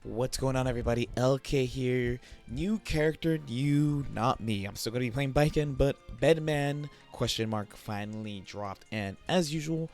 What's going on, everybody? LK here. New character, new, not me. I'm still gonna be playing Biken, but Bedman question mark finally dropped. And as usual,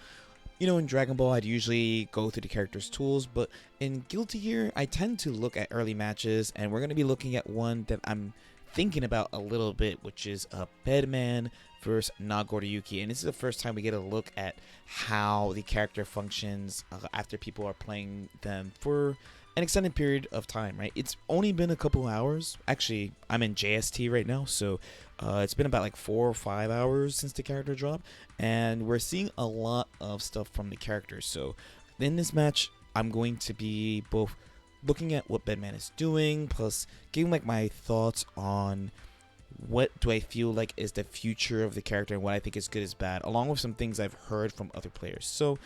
in Dragon Ball, I'd usually go through the character's tools, but in Guilty Gear, I tend to look at early matches, and we're gonna be looking at one that I'm thinking about a little bit, which is a Bedman versus Nagoriyuki. And this is the first time we get a look at how the character functions after people are playing them for an extended period of time, right? It's only been a couple hours. Actually, I'm in JST right now, so it's been about like 4 or 5 hours since the character dropped, and we're seeing a lot of stuff from the character. So in this match, I'm going to be both looking at what Bedman is doing, plus giving like my thoughts on what do I feel like is the future of the character and what I think is good is bad, along with some things I've heard from other players. So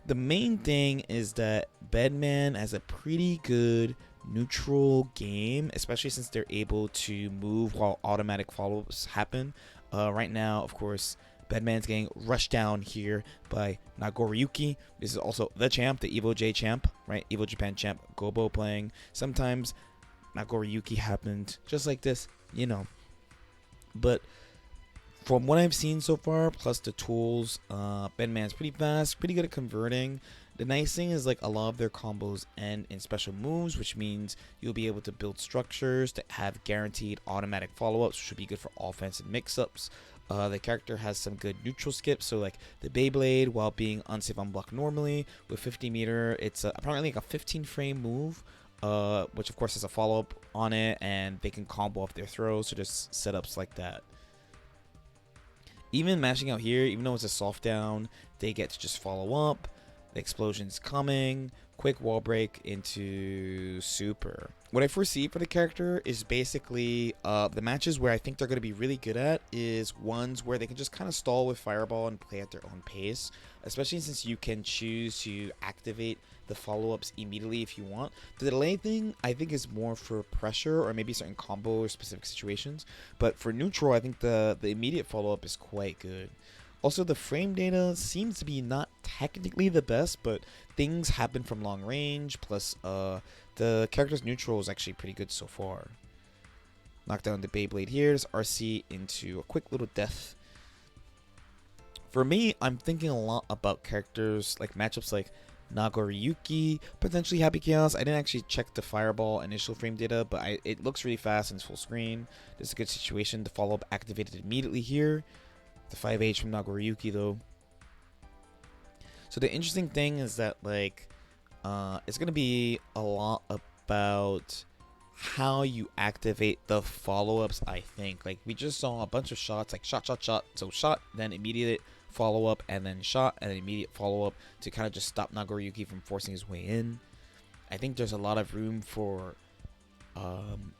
the main thing is that Bedman has a pretty good neutral game, especially since they're able to move while automatic follow-ups happen. Right now, of course, Bedman's getting rushed down here by Nagoriyuki. This is also the champ, the Evo J champ, right? Evo Japan champ, Gobo playing. Sometimes Nagoriyuki happened just like this, But from what I've seen so far, plus the tools, Bedman's pretty fast, pretty good at converting. The nice thing is like a lot of their combos end in special moves, which means you'll be able to build structures that have guaranteed automatic follow-ups, which should be good for offense and mix-ups. The character has some good neutral skips, so like the Beyblade, while being unsafe on block normally, with 50 meter, it's apparently like a 15 frame move, which of course has a follow-up on it, and they can combo off their throws, so there's setups like that. Even mashing out here, even though it's a soft down, they get to just follow up. The explosion's coming. Quick wall break into super. What I foresee for the character is basically the matches where I think they're going to be really good at is ones where they can just kind of stall with Fireball and play at their own pace, especially since you can choose to activate the follow-ups immediately if you want. The delay thing I think is more for pressure or maybe certain combo or specific situations, but for neutral I think the immediate follow-up is quite good. Also, the frame data seems to be not technically the best, but things happen from long range, plus the character's neutral is actually pretty good so far. Knock down the Beyblade here. There's RC into a quick little death. For me, I'm thinking a lot about characters, like matchups like Nagoriyuki, potentially Happy Chaos. I didn't actually check the Fireball initial frame data, but it looks really fast and it's full screen. This is a good situation. The follow-up activated immediately here. The 5H from Nagoriyuki though. So the interesting thing is that like it's gonna be a lot about how you activate the follow-ups. I think like we just saw a bunch of shots, like shot, so shot, then immediate follow-up, and then shot, and then immediate follow-up to kind of just stop Nagoriyuki from forcing his way in. I think there's a lot of room for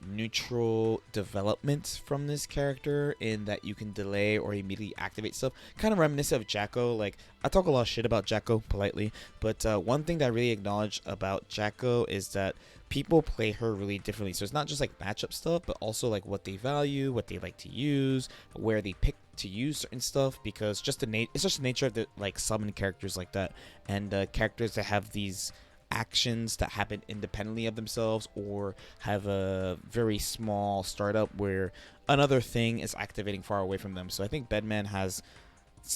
neutral development from this character in that you can delay or immediately activate stuff, kind of reminiscent of Jacko. Like, I talk a lot of shit about Jacko politely, but one thing that I really acknowledge about Jacko is that people play her really differently. So it's not just like matchup stuff, but also like what they value, what they like to use, where they pick to use certain stuff, because just it's just the nature of the like summon characters like that, and characters that have these actions that happen independently of themselves or have a very small startup where another thing is activating far away from them. So I think Bedman has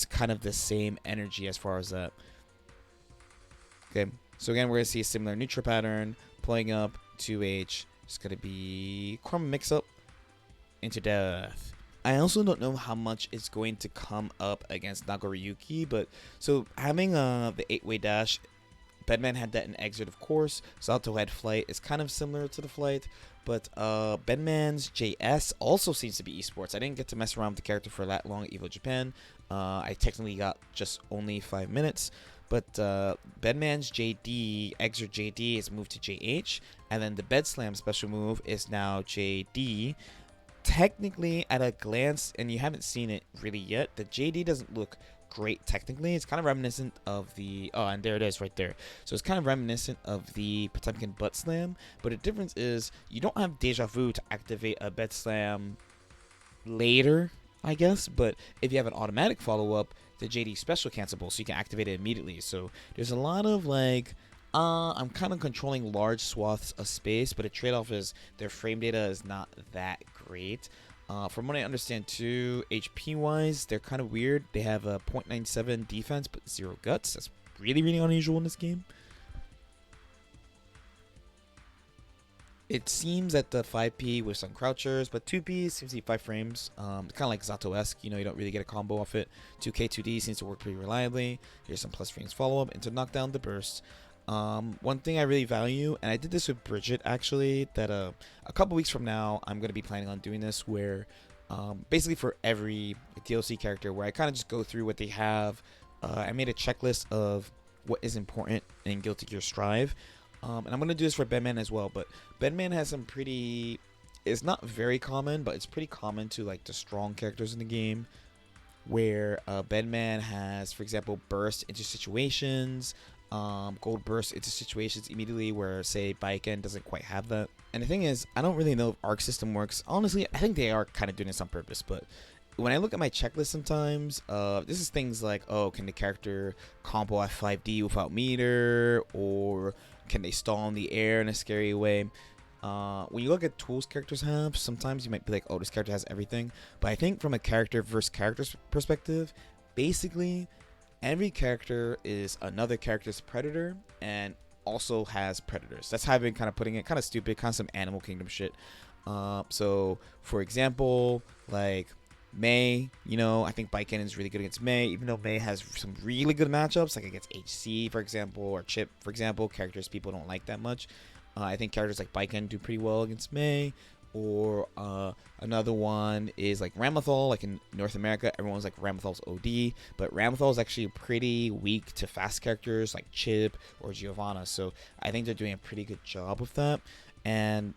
kind of the same energy as far as that. Okay, so again, we're going to see a similar neutral pattern, playing up 2H. It's going to be Chroma mix-up into death. I also don't know how much is going to come up against Nagoriyuki, but so having the 8-way dash, Bedman had that in Exit, of course. Salto had Flight. Is kind of similar to the Flight, but Bedman's JS also seems to be esports. I didn't get to mess around with the character for that long at Evo Japan. I technically got just only 5 minutes, but Bedman's JD, Exit JD, is moved to JH, and then the Bed Slam special move is now JD. Technically, at a glance, and you haven't seen it really yet, the JD doesn't look great technically. It's kind of reminiscent of the and there it is right there. So it's kind of reminiscent of the Potemkin butt slam, but the difference is you don't have deja vu to activate a bed slam later, I guess, but if you have an automatic follow-up, the JD special cancelable, so you can activate it immediately. So there's a lot of like I'm kind of controlling large swaths of space, but the trade-off is their frame data is not that great. From what I understand too, HP wise, they're kind of weird. They have a .97 defense but 0 guts. That's really, really unusual in this game. It seems that the 5P with some crouchers, but 2P seems to be 5 frames. Kind of like Zato-esque, you know, you don't really get a combo off it. 2K, 2D seems to work pretty reliably. Here's some plus frames follow-up into knockdown the burst. One thing I really value, and I did this with Bridget actually, that a couple weeks from now, I'm going to be planning on doing this where basically for every DLC character where I kind of just go through what they have. I made a checklist of what is important in Guilty Gear Strive. And I'm going to do this for Bedman as well, but Bedman has some pretty, it's not very common, but it's pretty common to like the strong characters in the game, where Bedman has, for example, burst into situations, gold burst into situations immediately, where say Baiken doesn't quite have that. And the thing is, I don't really know if arc system works. Honestly, I think they are kind of doing this on purpose, but when I look at my checklist sometimes, this is things like, oh, can the character combo F5D without meter, or can they stall in the air in a scary way? When you look at tools characters have, sometimes you might be like, oh, this character has everything. But I think from a character versus character perspective, basically, every character is another character's predator and also has predators. That's how I've been kind of putting it. Kind of stupid, kind of some Animal Kingdom shit. So, for example, like Mei, you know, I think Baiken is really good against Mei, even though Mei has some really good matchups, like against HC, for example, or Chip, for example, characters people don't like that much. I think characters like Baiken do pretty well against Mei. Or another one is like Ramathal. Like in North America, everyone's like Ramathal's OD, but Ramathal is actually pretty weak to fast characters like Chip or Giovanna. So I think they're doing a pretty good job with that. And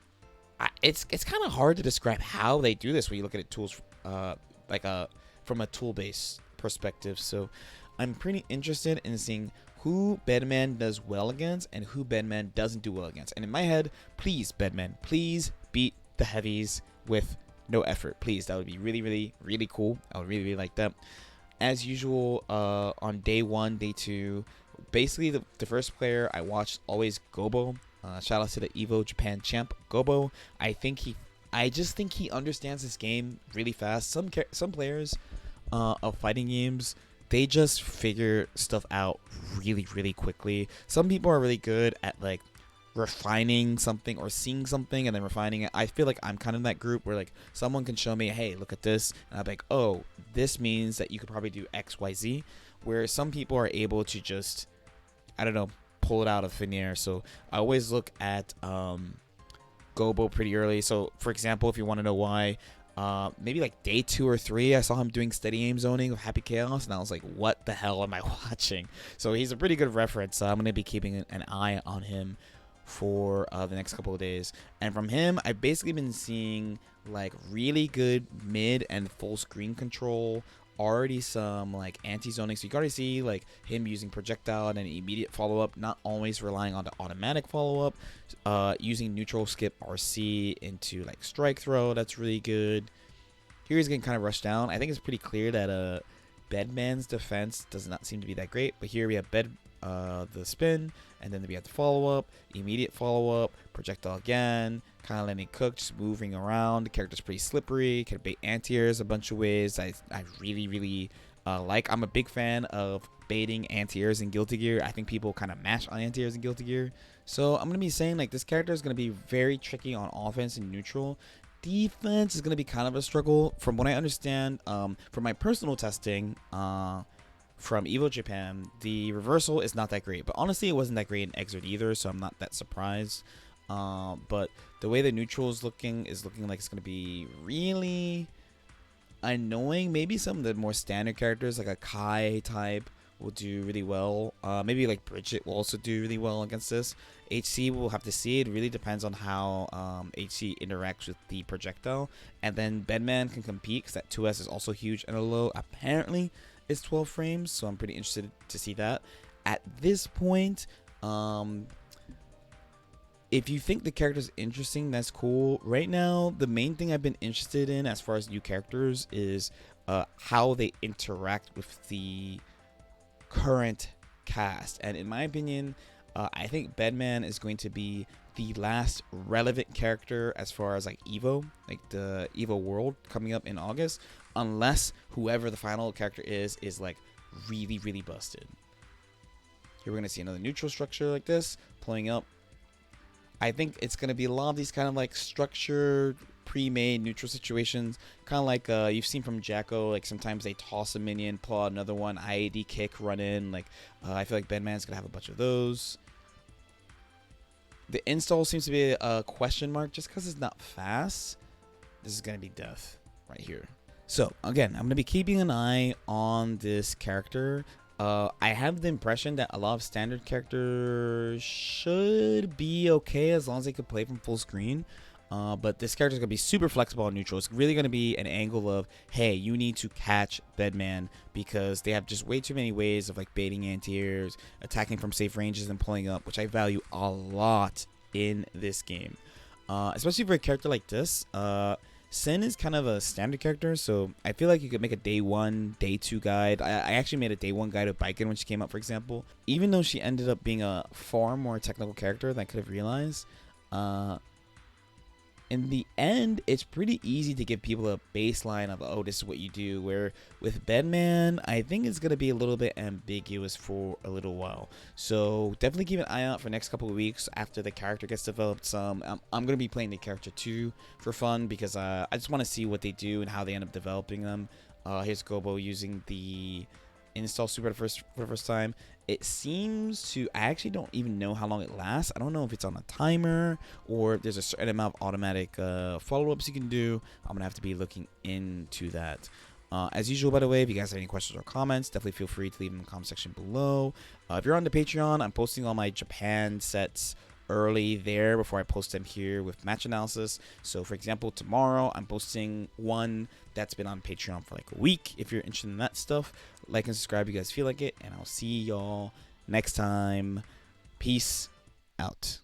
it's kind of hard to describe how they do this when you look at it tools from a tool based perspective. So I'm pretty interested in seeing who Bedman does well against and who Bedman doesn't do well against. And in my head, please Bedman, please beat the heavies with no effort, please. That would be really, really, really cool. I would really, really like that. As usual, on day 1, day 2, basically the first player I watched always Gobo. Shout out to the Evo Japan champ Gobo. I just think he understands this game really fast. Some players of fighting games, they just figure stuff out really, really quickly. Some people are really good at like refining something or seeing something and then refining it. I feel like I'm kind of in that group where like someone can show me, hey, look at this, and I'm like, oh, this means that you could probably do XYZ. Where some people are able to just, I don't know, pull it out of thin air. So I always look at Gobo pretty early. So for example, if you want to know why, maybe like day 2 or 3, I saw him doing steady aim zoning with Happy Chaos, and I was like, what the hell am I watching? So he's a pretty good reference. So I'm going to be keeping an eye on him for the next couple of days. And from him, I've basically been seeing like really good mid and full screen control, already some like anti-zoning. So you can already see like him using projectile and immediate follow-up, not always relying on the automatic follow-up, using neutral skip RC into like strike throw. That's really good. Here he's getting kind of rushed down. I think it's pretty clear that Bedman's defense does not seem to be that great, but here we have the spin, and then we have the follow-up, immediate follow-up, projectile again, kind of letting it cook, just moving around. The character's pretty slippery, can bait anti-airs a bunch of ways. I really, really like. I'm a big fan of baiting anti-airs in Guilty Gear. I think people kind of mash on anti-airs in Guilty Gear. So I'm going to be saying like this character is going to be very tricky on offense and neutral. Defense is going to be kind of a struggle. From what I understand, from my personal testing, from Evo Japan, the reversal is not that great, but honestly it wasn't that great in Exert either, so I'm not that surprised. But the way the neutral is looking like it's going to be really annoying. Maybe some of the more standard characters like a Kai type will do really well. Maybe like Bridget will also do really well against this. HC will have to see. It really depends on how HC interacts with the projectile. And then Bedman can compete because that 2S is also huge and a low. Apparently it's 12 frames, so I'm pretty interested to see that. At this point, if you think the character's interesting, that's cool. Right now, the main thing I've been interested in as far as new characters is how they interact with the current cast. And in my opinion, I think Bedman is going to be the last relevant character as far as like Evo, like the Evo World coming up in August, unless whoever the final character is like really, really busted. Here we're gonna see another neutral structure like this pulling up. I think it's gonna be a lot of these kind of like structured, pre-made neutral situations, kind of like you've seen from Jacko. Like sometimes they toss a minion, pull out another one, IAD kick, run in. Like I feel like Bedman's gonna have a bunch of those. The install seems to be a question mark just because it's not fast. This is going to be death right here. So, again, I'm going to be keeping an eye on this character. I have the impression that a lot of standard characters should be okay as long as they can play from full screen. But this character is going to be super flexible and neutral. It's really going to be an angle of, hey, you need to catch Bedman because they have just way too many ways of like baiting anti-airs, attacking from safe ranges, and pulling up, which I value a lot in this game. Especially for a character like this. Sin is kind of a standard character, so I feel like you could make a day 1, day 2 guide. I actually made a day 1 guide of Biken when she came out, for example. Even though she ended up being a far more technical character than I could have realized, in the end, it's pretty easy to give people a baseline of, oh, this is what you do. Where with Bedman, I think it's going to be a little bit ambiguous for a little while. So definitely keep an eye out for the next couple of weeks after the character gets developed some. I'm going to be playing the character too for fun because I just want to see what they do and how they end up developing them. Here's Gobo using the install super for the first time. It seems to, I actually don't even know how long it lasts. I don't know if it's on a timer or if there's a certain amount of automatic follow-ups you can do. I'm gonna have to be looking into that. As usual, by the way, if you guys have any questions or comments, definitely feel free to leave them in the comment section below. If you're on the Patreon, I'm posting all my Japan sets early there before I post them here with match analysis. So for example, tomorrow I'm posting one that's been on Patreon for like a week. If you're interested in that stuff, like and subscribe if you guys feel like it, and I'll see y'all next time. Peace out.